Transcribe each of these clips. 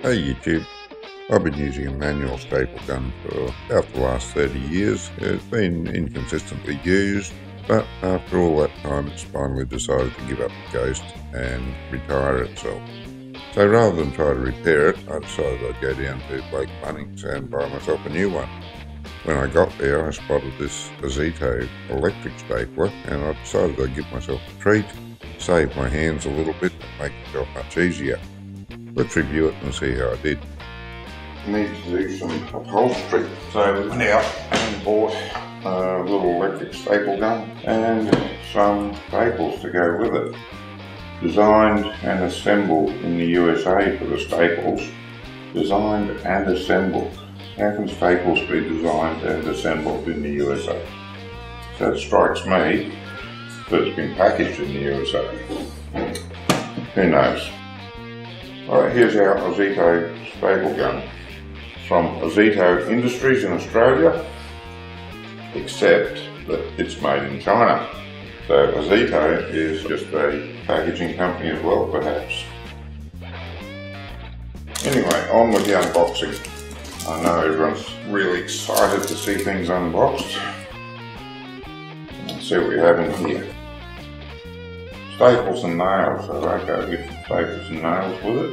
Hey YouTube, I've been using a manual staple gun for about the last 30 years. It's been inconsistently used, but after all that time it's finally decided to give up the ghost and retire itself. So rather than try to repair it, I decided I'd go down to Bunnings and buy myself a new one. When I got there I spotted this Ozito electric stapler and I decided I'd give myself a treat, save my hands a little bit and make the job much easier. Let's review it and see how I did. I need to do some upholstery. So I went out and bought a little electric staple gun and some staples to go with it. Designed and assembled in the USA for the staples. Designed and assembled. How can staples be designed and assembled in the USA? So it strikes me that it's been packaged in the USA. Who knows? Alright, here's our Ozito staple gun from Ozito Industries in Australia, except that it's made in China. So Ozito is just a packaging company as well, perhaps. Anyway, on with the unboxing. I know everyone's really excited to see things unboxed. Let's see what we have in here. Staples and nails, so I go with staples and nails with it.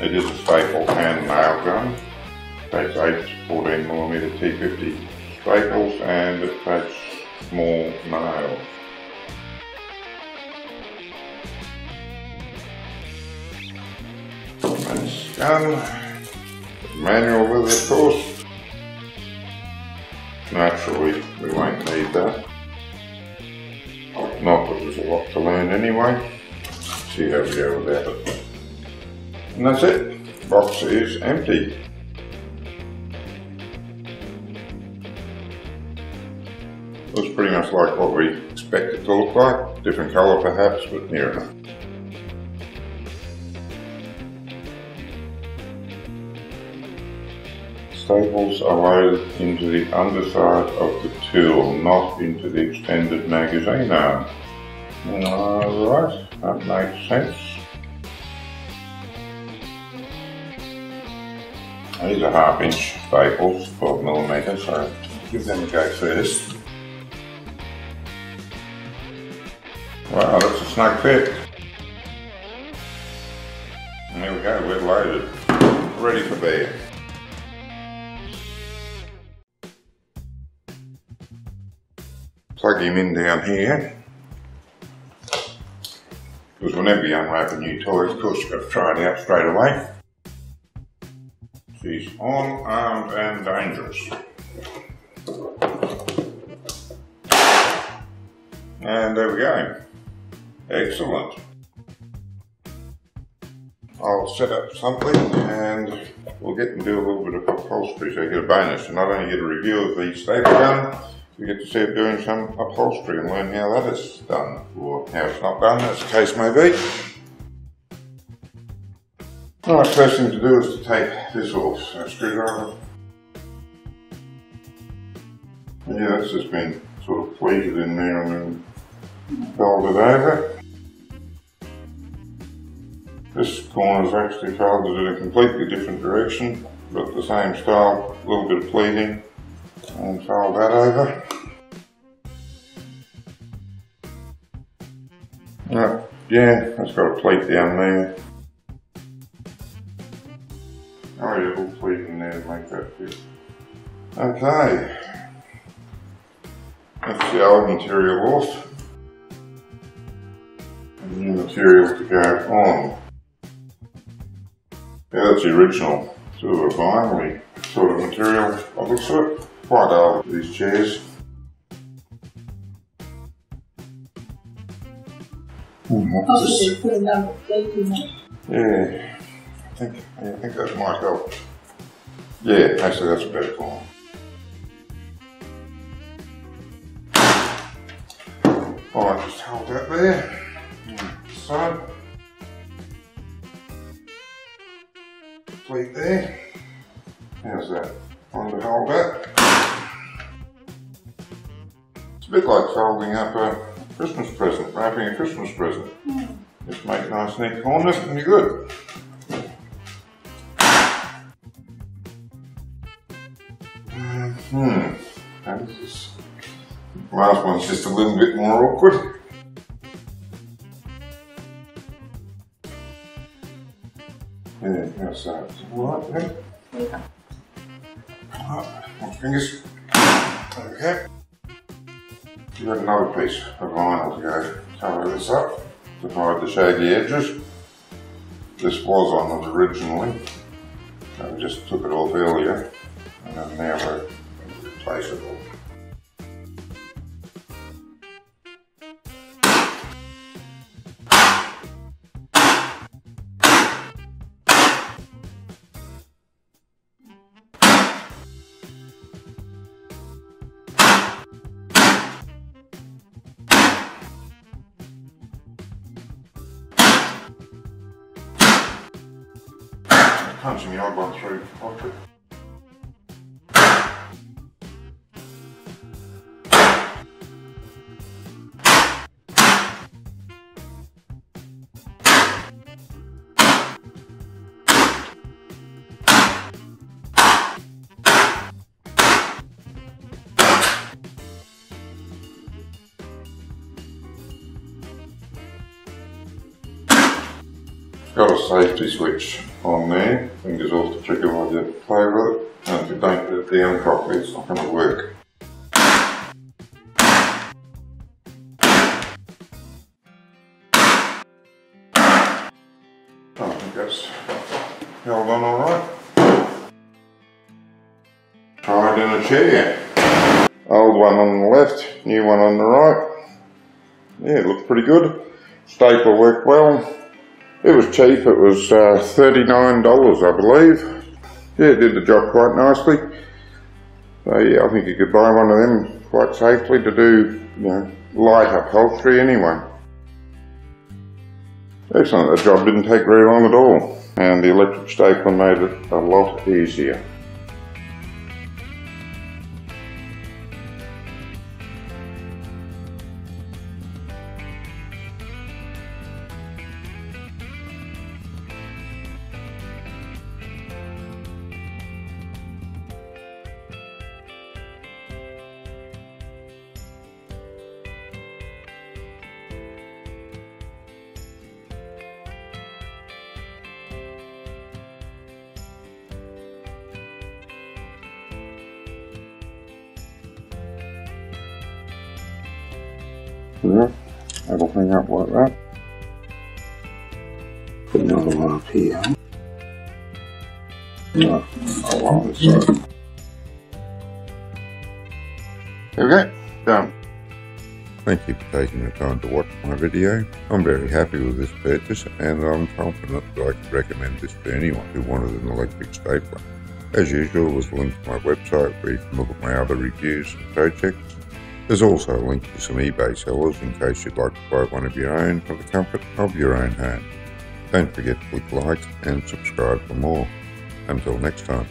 It is a staple and nail gun. It takes 8 14mm T50 staples and it takes small nails. And this gun, manual with it of course. Naturally we won't need that. Not that there's a lot to learn anyway. See how we go without it. And that's it. The box is empty. Looks pretty much like what we expect it to look like. Different colour perhaps, but near enough. Staples are loaded into the underside of the tool, not into the extended magazine arm. Alright, that makes sense. These are 1/2 inch staples, 12mm, so give them a go first. Wow, that's a snug fit. And there we go, we're loaded, ready for bear. Plug him in down here, because whenever you unwrap a new toy, of course you've got to try it out straight away. She's on, armed and dangerous. And there we go. Excellent. I'll set up something and we'll get and do a little bit of upholstery so you get a bonus. You not only get a review of the staple gun, you get to see it doing some upholstery and learn how that is done, or how it's not done, as the case may be. Alright, first thing to do is to take this off. So screwdriver. Yeah, that's just been sort of pleated in there and then folded over. This corner is actually folded in a completely different direction, but the same style, a little bit of pleating. And fold that over. Right, yeah, that's got a pleat down there. Oh yeah, a little pleat in there to make that fit. Okay. That's the old material off. And new material to go on. Yeah, that's the original sort of a vinyl sort of material, I looks at it. Quite old, these chairs. Possibly put another plate in it. Yeah, I think that might help. Yeah, actually that's a better form. Alright, just hold that there. So, plate there. How's that? On to hold that. It's a bit like folding up a Christmas present, wrapping a Christmas present. Just make nice neat corners and you're good. And this last one's just a little bit more awkward. Yeah, how's that? Alright then? Yeah. My fingers. Okay. You've got another piece of vinyl to go cover this up to hide the shaggy edges. This was on it originally. I just took it off earlier, and then now we're going to replace it all. Punching the odd one through properly. Got a safety switch on there, fingers off the trigger while you play with it, and if you don't put it down properly it's not going to work. I think that's held on alright. Try it in a chair. Old one on the left, new one on the right. Yeah, it looks pretty good. Stapler worked well. It was cheap, it was $39 I believe. Yeah, it did the job quite nicely. So yeah, I think you could buy one of them quite safely to do, you know, light upholstery anyway. Excellent, the job didn't take very long at all, and the electric stapler made it a lot easier. Yeah, that'll hang up like that. Put another one up here. No, along this side. There we go, done. Thank you for taking the time to watch my video. I'm very happy with this purchase, and I'm confident that I could recommend this to anyone who wanted an electric stapler. As usual, there's a link to my website where you can look at my other reviews and projects. There's also a link to some eBay sellers in case you'd like to buy one of your own for the comfort of your own home. Don't forget to click like and subscribe for more. Until next time.